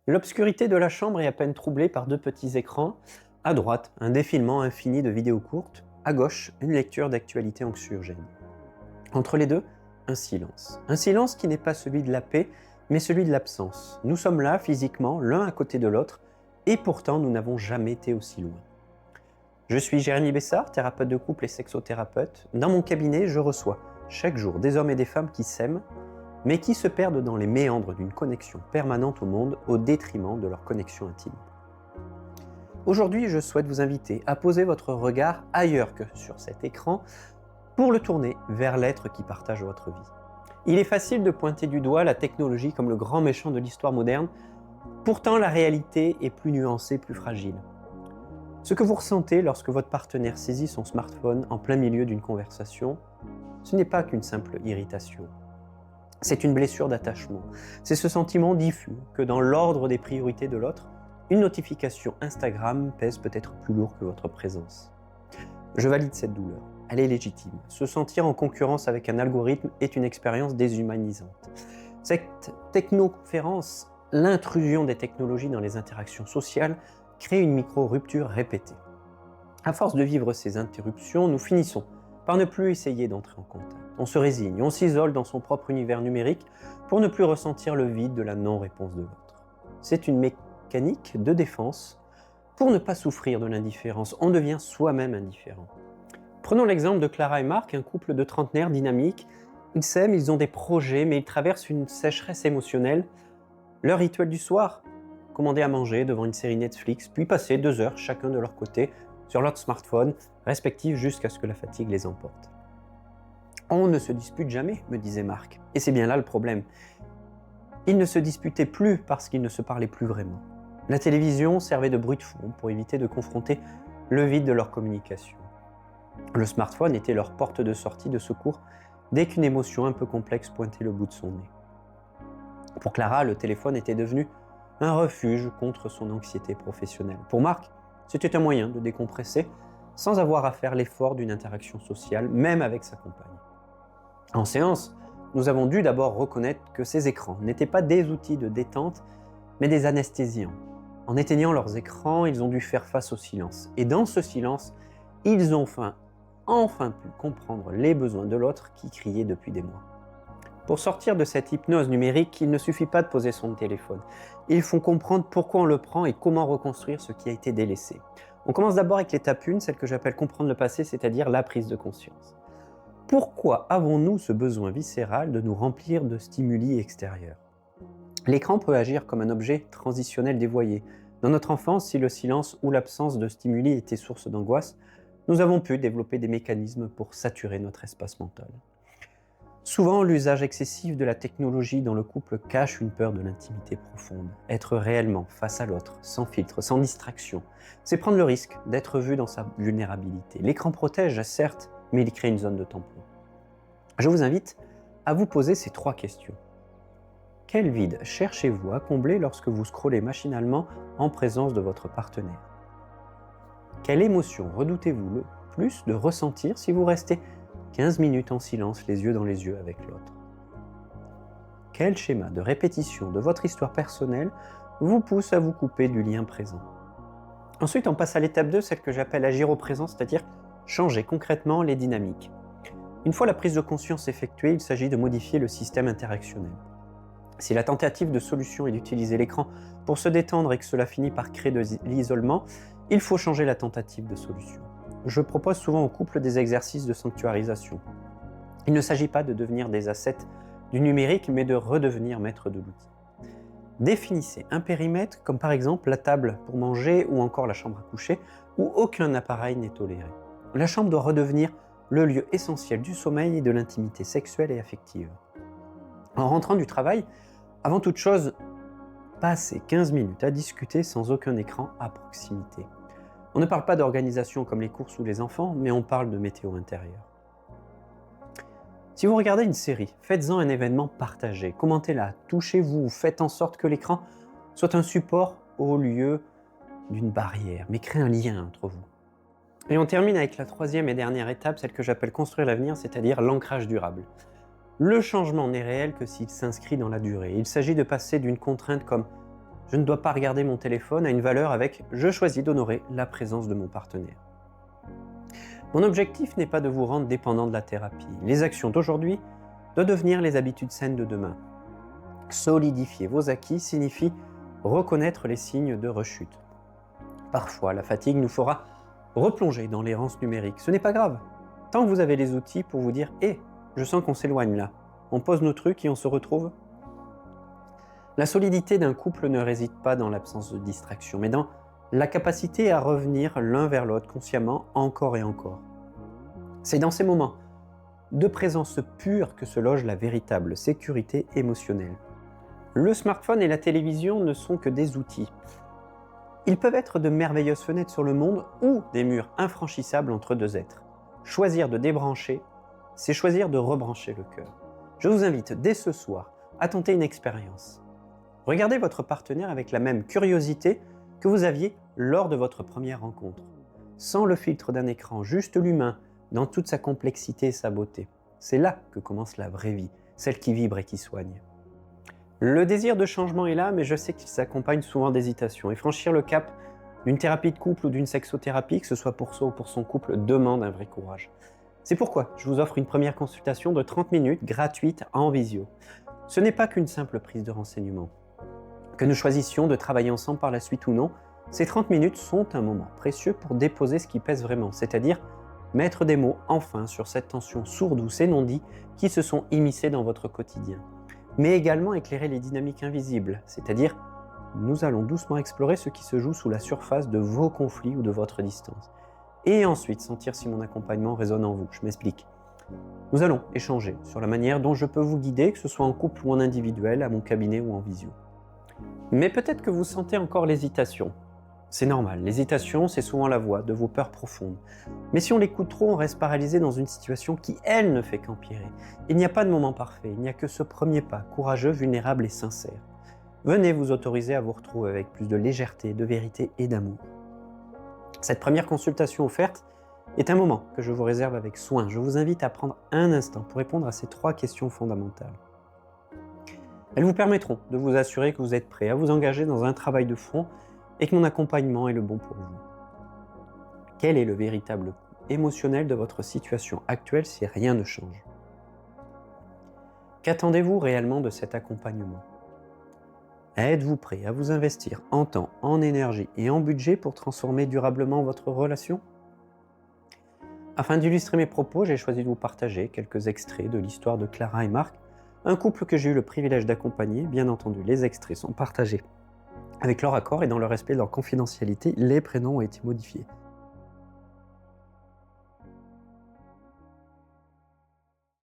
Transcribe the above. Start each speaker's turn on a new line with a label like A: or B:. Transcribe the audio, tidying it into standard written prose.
A: L'obscurité de la chambre est à peine troublée par deux petits écrans. À droite, un défilement infini de vidéos courtes. À gauche, une lecture d'actualité anxiogène. Entre les deux, un silence. Un silence qui n'est pas celui de la paix, mais celui de l'absence. Nous sommes là, physiquement, l'un à côté de l'autre, et pourtant nous n'avons jamais été aussi loin. Je suis Jérémy Bessard, thérapeute de couple et sexothérapeute. Dans mon cabinet, je reçois chaque jour des hommes et des femmes qui s'aiment, mais qui se perdent dans les méandres d'une connexion permanente au monde au détriment de leur connexion intime. Aujourd'hui, je souhaite vous inviter à poser votre regard ailleurs que sur cet écran pour le tourner vers l'être qui partage votre vie. Il est facile de pointer du doigt la technologie comme le grand méchant de l'histoire moderne, pourtant la réalité est plus nuancée, plus fragile. Ce que vous ressentez lorsque votre partenaire saisit son smartphone en plein milieu d'une conversation, ce n'est pas qu'une simple irritation. C'est une blessure d'attachement. C'est ce sentiment diffus que dans l'ordre des priorités de l'autre, une notification Instagram pèse peut-être plus lourd que votre présence. Je valide cette douleur. Elle est légitime. Se sentir en concurrence avec un algorithme est une expérience déshumanisante. Cette technoconférence, l'intrusion des technologies dans les interactions sociales, crée une micro-rupture répétée. À force de vivre ces interruptions, nous finissons par ne plus essayer d'entrer en contact. On se résigne, on s'isole dans son propre univers numérique pour ne plus ressentir le vide de la non-réponse de l'autre. C'est une mécanique de défense pour ne pas souffrir de l'indifférence. On devient soi-même indifférent. Prenons l'exemple de Clara et Marc, un couple de trentenaires dynamiques. Ils s'aiment, ils ont des projets, mais ils traversent une sécheresse émotionnelle. Leur rituel du soir, commander à manger devant une série Netflix, puis passer 2 heures chacun de leur côté sur leur smartphone respectif jusqu'à ce que la fatigue les emporte. On ne se dispute jamais, me disait Marc. Et c'est bien là le problème. Ils ne se disputaient plus parce qu'ils ne se parlaient plus vraiment. La télévision servait de bruit de fond pour éviter de confronter le vide de leur communication. Le smartphone était leur porte de sortie de secours dès qu'une émotion un peu complexe pointait le bout de son nez. Pour Clara, le téléphone était devenu un refuge contre son anxiété professionnelle. Pour Marc, c'était un moyen de décompresser sans avoir à faire l'effort d'une interaction sociale, même avec sa compagne. En séance, nous avons dû d'abord reconnaître que ces écrans n'étaient pas des outils de détente, mais des anesthésiants. En éteignant leurs écrans, ils ont dû faire face au silence. Et dans ce silence, ils ont enfin pu comprendre les besoins de l'autre qui criait depuis des mois. Pour sortir de cette hypnose numérique, il ne suffit pas de poser son téléphone. Il faut comprendre pourquoi on le prend et comment reconstruire ce qui a été délaissé. On commence d'abord avec l'étape 1, celle que j'appelle comprendre le passé, c'est-à-dire la prise de conscience. Pourquoi avons-nous ce besoin viscéral de nous remplir de stimuli extérieurs ? L'écran peut agir comme un objet transitionnel dévoyé. Dans notre enfance, si le silence ou l'absence de stimuli était source d'angoisse, nous avons pu développer des mécanismes pour saturer notre espace mental. Souvent, l'usage excessif de la technologie dans le couple cache une peur de l'intimité profonde. Être réellement face à l'autre, sans filtre, sans distraction, c'est prendre le risque d'être vu dans sa vulnérabilité. L'écran protège, certes, mais il crée une zone de tampon. Je vous invite à vous poser ces 3 questions. Quel vide cherchez-vous à combler lorsque vous scrollez machinalement en présence de votre partenaire ? Quelle émotion redoutez-vous le plus de ressentir si vous restez 15 minutes en silence, les yeux dans les yeux avec l'autre ? Quel schéma de répétition de votre histoire personnelle vous pousse à vous couper du lien présent ? Ensuite, on passe à l'étape 2, celle que j'appelle agir au présent, c'est-à-dire changer concrètement les dynamiques. Une fois la prise de conscience effectuée, il s'agit de modifier le système interactionnel. Si la tentative de solution est d'utiliser l'écran pour se détendre et que cela finit par créer de l'isolement, il faut changer la tentative de solution. Je propose souvent aux couples des exercices de sanctuarisation. Il ne s'agit pas de devenir des ascètes du numérique, mais de redevenir maître de l'outil. Définissez un périmètre comme par exemple la table pour manger ou encore la chambre à coucher où aucun appareil n'est toléré. La chambre doit redevenir le lieu essentiel du sommeil et de l'intimité sexuelle et affective. En rentrant du travail, avant toute chose, passez 15 minutes à discuter sans aucun écran à proximité. On ne parle pas d'organisation comme les courses ou les enfants, mais on parle de météo intérieure. Si vous regardez une série, faites-en un événement partagé, commentez-la, touchez-vous, faites en sorte que l'écran soit un support au lieu d'une barrière, mais créez un lien entre vous. Et on termine avec la 3e et dernière étape, celle que j'appelle construire l'avenir, c'est-à-dire l'ancrage durable. Le changement n'est réel que s'il s'inscrit dans la durée. Il s'agit de passer d'une contrainte comme Je ne dois pas regarder mon téléphone a une valeur avec « je choisis d'honorer la présence de mon partenaire ». Mon objectif n'est pas de vous rendre dépendant de la thérapie. Les actions d'aujourd'hui doivent devenir les habitudes saines de demain. Solidifier vos acquis signifie reconnaître les signes de rechute. Parfois, la fatigue nous fera replonger dans l'errance numérique. Ce n'est pas grave, tant que vous avez les outils pour vous dire « hé, je sens qu'on s'éloigne là, on pose nos trucs et on se retrouve ». La solidité d'un couple ne réside pas dans l'absence de distraction, mais dans la capacité à revenir l'un vers l'autre consciemment encore et encore. C'est dans ces moments de présence pure que se loge la véritable sécurité émotionnelle. Le smartphone et la télévision ne sont que des outils. Ils peuvent être de merveilleuses fenêtres sur le monde ou des murs infranchissables entre deux êtres. Choisir de débrancher, c'est choisir de rebrancher le cœur. Je vous invite dès ce soir à tenter une expérience. Regardez votre partenaire avec la même curiosité que vous aviez lors de votre première rencontre. Sans le filtre d'un écran, juste l'humain, dans toute sa complexité et sa beauté. C'est là que commence la vraie vie, celle qui vibre et qui soigne. Le désir de changement est là, mais je sais qu'il s'accompagne souvent d'hésitation. Et franchir le cap d'une thérapie de couple ou d'une sexothérapie, que ce soit pour soi ou pour son couple, demande un vrai courage. C'est pourquoi je vous offre une première consultation de 30 minutes gratuite en visio. Ce n'est pas qu'une simple prise de renseignement. Que nous choisissions de travailler ensemble par la suite ou non, ces 30 minutes sont un moment précieux pour déposer ce qui pèse vraiment, c'est-à-dire mettre des mots enfin sur cette tension sourde ou ces non-dits qui se sont immiscés dans votre quotidien. Mais également éclairer les dynamiques invisibles, c'est-à-dire nous allons doucement explorer ce qui se joue sous la surface de vos conflits ou de votre distance. Et ensuite sentir si mon accompagnement résonne en vous. Je m'explique. Nous allons échanger sur la manière dont je peux vous guider, que ce soit en couple ou en individuel, à mon cabinet ou en visio. Mais peut-être que vous sentez encore l'hésitation. C'est normal, l'hésitation, c'est souvent la voix de vos peurs profondes. Mais si on l'écoute trop, on reste paralysé dans une situation qui, elle, ne fait qu'empirer. Il n'y a pas de moment parfait, il n'y a que ce premier pas, courageux, vulnérable et sincère. Venez vous autoriser à vous retrouver avec plus de légèreté, de vérité et d'amour. Cette première consultation offerte est un moment que je vous réserve avec soin. Je vous invite à prendre un instant pour répondre à ces 3 questions fondamentales. Elles vous permettront de vous assurer que vous êtes prêt à vous engager dans un travail de fond et que mon accompagnement est le bon pour vous. Quel est le véritable coût émotionnel de votre situation actuelle si rien ne change? Qu'attendez-vous réellement de cet accompagnement? Êtes-vous prêt à vous investir en temps, en énergie et en budget pour transformer durablement votre relation? Afin d'illustrer mes propos, j'ai choisi de vous partager quelques extraits de l'histoire de Clara et Marc, un couple que j'ai eu le privilège d'accompagner. Bien entendu, les extraits sont partagés avec leur accord et dans le respect de leur confidentialité, les prénoms ont été modifiés.